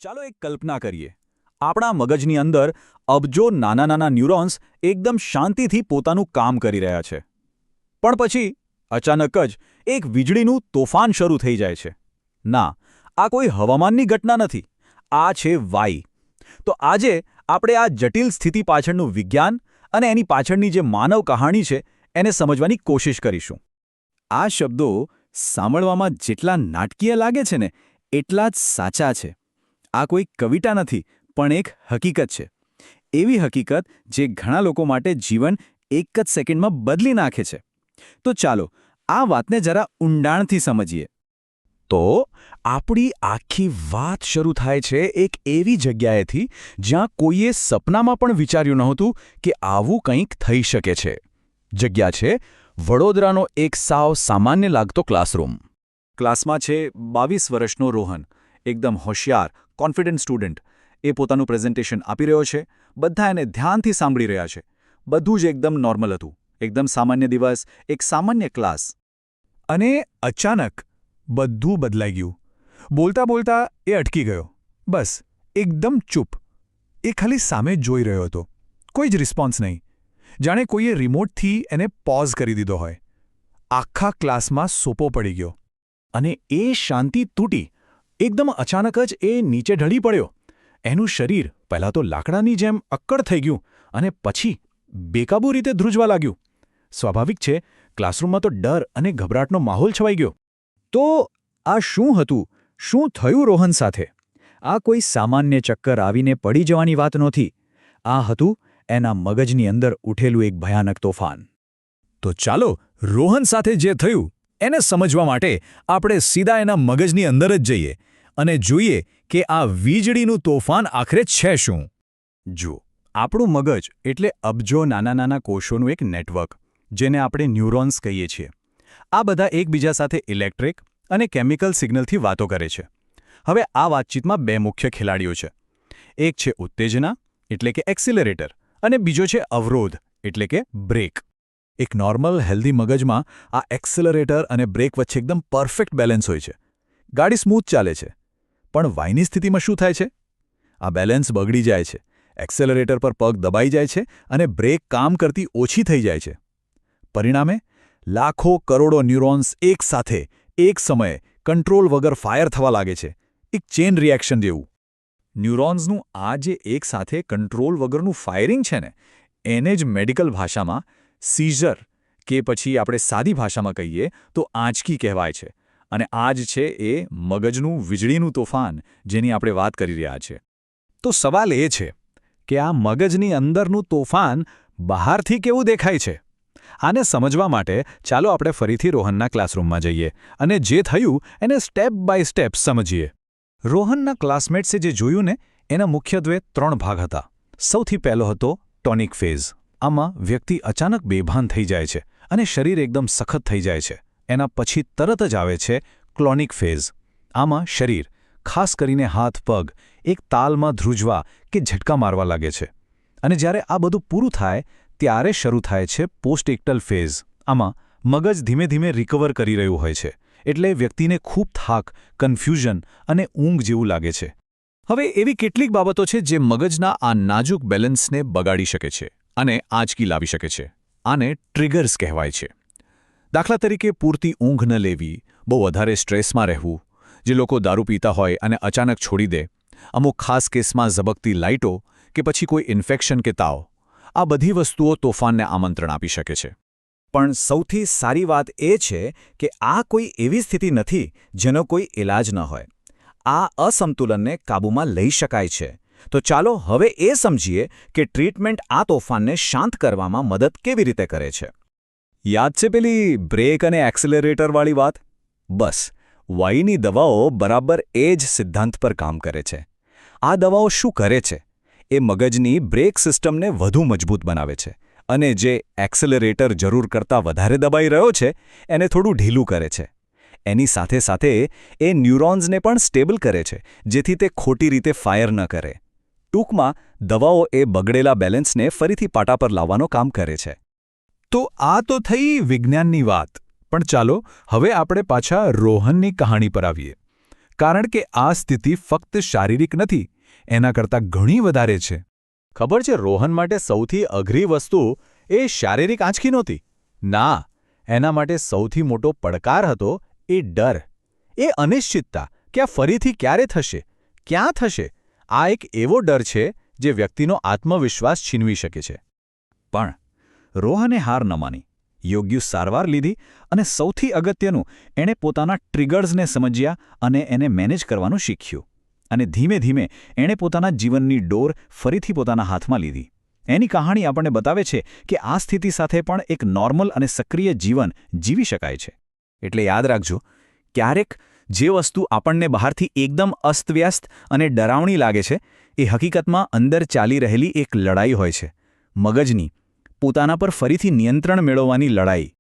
ચાલો એક કલ્પના કરીએ. આપણા મગજની અંદર અબજો નાના નાના ન્યુરોન્સ એકદમ શાંતિથી પોતાનું કામ કરી રહ્યા છે. પણ પછી અચાનક જ એક વીજળીનું તોફાન શરૂ થઈ જાય છે. ના, આ કોઈ હવામાનની ઘટના નથી. આ છે વાઈ. તો આજે આપણે આ જટિલ સ્થિતિ પાછળનું વિજ્ઞાન અને એની પાછળની જે માનવ કહાણી છે એને સમજવાની કોશિશ કરીશું. આ શબ્દો સાંભળવામાં જેટલા નાટકીય લાગે છે ને એટલા જ સાચા છે. આ કોઈ કવિતા નથી, પણ એક હકીકત છે. એવી હકીકત જે ઘણા લોકો માટે જીવન એક જ સેકન્ડમાં બદલી નાખે છે. તો ચાલો આ વાતને જરા ઊંડાણથી સમજીએ. તો આપણી આખી વાત શરૂ થાય છે એક એવી જગ્યાએથી જ્યાં કોઈએ સપનામાં પણ વિચાર્યું નહોતું કે આવું કંઈક થઈ શકે છે. જગ્યા છે વડોદરાનો એક સાવ સામાન્ય લાગતો ક્લાસરૂમ. ક્લાસમાં છે 22 વર્ષનો રોહન, એકદમ હોશિયાર, કોન્ફિડન્ટ સ્ટુડન્ટ. એ પોતાનું પ્રેઝન્ટેશન આપી રહ્યો છે. બધા એને ધ્યાનથી સાંભળી રહ્યા છે. બધું જ એકદમ નોર્મલ હતું. એકદમ સામાન્ય દિવસ, એક સામાન્ય ક્લાસ. અને અચાનક બધું બદલાઈ ગયું. બોલતા બોલતા એ અટકી ગયો. બસ એકદમ ચૂપ. એ ખાલી સામે જોઈ રહ્યો હતો. કોઈ જ રિસ્પોન્સ નહીં. જાણે કોઈએ રિમોટથી એને પોઝ કરી દીધો હોય. આખા ક્લાસમાં સોપો પડી ગયો. અને એ શાંતિ તૂટી. એકદમ અચાનક જ એ નીચે ઢળી પડ્યો. એનું શરીર પહેલાં તો લાકડાની જેમ અક્કડ થઈ ગયું અને પછી બેકાબૂ રીતે ધ્રુજવા લાગ્યું. સ્વાભાવિક છે, ક્લાસરૂમમાં તો ડર અને ગભરાટનો માહોલ છવાઈ ગયો. તો આ શું હતું? શું થયું રોહન સાથે? આ કોઈ સામાન્ય ચક્કર આવીને પડી જવાની વાત નહોતી. આ હતું એના મગજની અંદર ઉઠેલું એક ભયાનક તોફાન. તો ચાલો રોહન સાથે જે થયું એને સમજવા માટે આપણે સીધા એના મગજની અંદર જ જઈએ અને જોઈએ કે આ વીજળીનું તોફાન આખરે છે શું. જુઓ, આપણું મગજ એટલે અબજો નાના નાના કોષોનું એક નેટવર્ક, જેને આપણે ન્યુરોન્સ કહીએ છીએ. આ બધા એકબીજા સાથે ઇલેક્ટ્રિક અને કેમિકલ સિગ્નલથી વાતો કરે છે. હવે આ વાતચીતમાં બે મુખ્ય ખેલાડીઓ છે. એક છે ઉત્તેજના એટલે કે એક્સિલરેટર અને બીજો છે અવરોધ એટલે કે બ્રેક. એક નોર્મલ હેલ્ધી મગજમાં આ એક્સિલરેટર અને બ્રેક વચ્ચે એકદમ પરફેક્ટ બેલેન્સ હોય છે. ગાડી સ્મૂથ ચાલે છે. પણ વાયની સ્થિતિમાં શું થાય છે? આ બેલેન્સ બગડી જાય છે. એક્સેલરેટર પર પગ દબાઈ જાય છે અને બ્રેક કામ કરતી ઓછી થઈ જાય છે. પરિણામે લાખો કરોડો ન્યુરોન્સ એકસાથે એક સમયે કંટ્રોલ વગર ફાયર થવા લાગે છે. એક ચેન રિએક્શન જેવું. ન્યુરોન્સનું આ જે એકસાથે કંટ્રોલ વગરનું ફાયરિંગ છે ને, એને જ મેડિકલ ભાષામાં સીઝર કે પછી આપણે સાદી ભાષામાં કહીએ તો આંચકી કહેવાય છે. અને આ જ છે એ મગજનું વીજળીનું તોફાન જેની આપણે વાત કરી રહ્યા છીએ. તો સવાલ એ છે કે આ મગજની અંદરનું તોફાન બહારથી કેવું દેખાય છે? આને સમજવા માટે ચાલો આપણે ફરીથી રોહનના ક્લાસરૂમમાં જઈએ અને જે થયું એને સ્ટેપ બાય સ્ટેપ સમજીએ. રોહનના ક્લાસમેટ્સે જે જોયું ને એના મુખ્યત્વે 3 ભાગ હતા. સૌથી પહેલો હતો ટોનિક ફેઝ. આમાં વ્યક્તિ અચાનક બેભાન થઈ જાય છે અને શરીર એકદમ સખત થઈ જાય છે. એના પછી તરત જ આવે છે ક્લોનિક ફેઝ. આમાં શરીર, ખાસ કરીને હાથ પગ, એક તાલમાં ધ્રુજવા કે ઝટકા મારવા લાગે છે. અને જ્યારે આ બધું પૂરું થાય ત્યારે શરૂ થાય છે પોસ્ટ-ઇક્ટલ ફેઝ. આમાં મગજ ધીમે ધીમે રિકવર કરી રહ્યું હોય છે. એટલે વ્યક્તિને ખૂબ થાક, કન્ફ્યુઝન અને ઊંઘ જેવું લાગે છે. હવે એવી કેટલીક બાબતો છે જે મગજના આ નાજુક બેલેન્સને બગાડી શકે છે અને આંચકી લાવી શકે છે. આને ટ્રિગર્સ કહેવાય છે. દાખલા તરીકે પૂરતી ઊંઘ ન લેવી, બહુ વધારે સ્ટ્રેસમાં રહેવું, જે લોકો દારૂ પીતા હોય અને અચાનક છોડી દે, અમુક ખાસ કેસમાં ઝબકતી લાઇટો કે પછી કોઈ ઇન્ફેક્શન કે તાવ. આ બધી વસ્તુઓ તોફાનને આમંત્રણ આપી શકે છે. પણ સૌથી સારી વાત એ છે કે આ કોઈ એવી સ્થિતિ નથી જેનો કોઈ ઇલાજ ન હોય. આ અસંતુલનને કાબૂમાં લઈ શકાય છે. તો ચાલો હવે એ સમજીએ કે ટ્રીટમેન્ટ આ તોફાનને શાંત કરવામાં મદદ કેવી રીતે કરે છે. યાદ છે પેલી બ્રેક અને એક્સિલરેટરવાળી વાત? બસ, વાઈની દવાઓ બરાબર એ જ સિદ્ધાંત પર કામ કરે છે. આ દવાઓ શું કરે છે? એ મગજની બ્રેક સિસ્ટમને વધુ મજબૂત બનાવે છે અને જે એક્સિલરેટર જરૂર કરતાં વધારે દબાઈ રહ્યો છે એને થોડું ઢીલું કરે છે. એની સાથે સાથે એ ન્યુરોન્સને પણ સ્ટેબલ કરે છે જેથી તે ખોટી રીતે ફાયર ન કરે. ટૂંકમાં દવાઓ એ બગડેલા બેલેન્સને ફરીથી પાટા પર લાવવાનું કામ કરે છે. તો આ તો થઈ વિજ્ઞાનની વાત. પણ ચાલો હવે આપણે પાછા રોહનની કહાણી પર આવીએ. કારણ કે આ સ્થિતિ ફક્ત શારીરિક નથી, એના કરતાં ઘણી વધારે છે. ખબર છે, રોહન માટે સૌથી અઘરી વસ્તુ એ શારીરિક આંચકી નહોતી. ના, એના માટે સૌથી મોટો પડકાર હતો એ ડર, એ અનિશ્ચિતતા કે આ ફરીથી ક્યારે થશે, ક્યાં થશે. આ એક એવો ડર છે જે વ્યક્તિનો આત્મવિશ્વાસ છીનવી શકે છે. પણ રોહને હાર ન માની, યોગ્ય સારવાર લીધી અને સૌથી અગત્યનું, એણે પોતાના ટ્રિગર્સને સમજ્યા અને એને મેનેજ કરવાનું શીખ્યું. અને ધીમે ધીમે એણે પોતાના જીવનની ડોર ફરીથી પોતાના હાથમાં લીધી. એની કહાણી આપણને બતાવે છે કે આ સ્થિતિ સાથે પણ એક નોર્મલ અને સક્રિય જીવન જીવી શકાય છે. એટલે યાદ રાખજો, ક્યારેક જે વસ્તુ આપણને બહારથી એકદમ અસ્તવ્યસ્ત અને ડરાવણી લાગે છે, એ હકીકતમાં અંદર ચાલી રહેલી એક લડાઈ હોય છે. મગજની, પોતાના પર ફરીથી નિયંત્રણ મેળવવાની લડાઈ.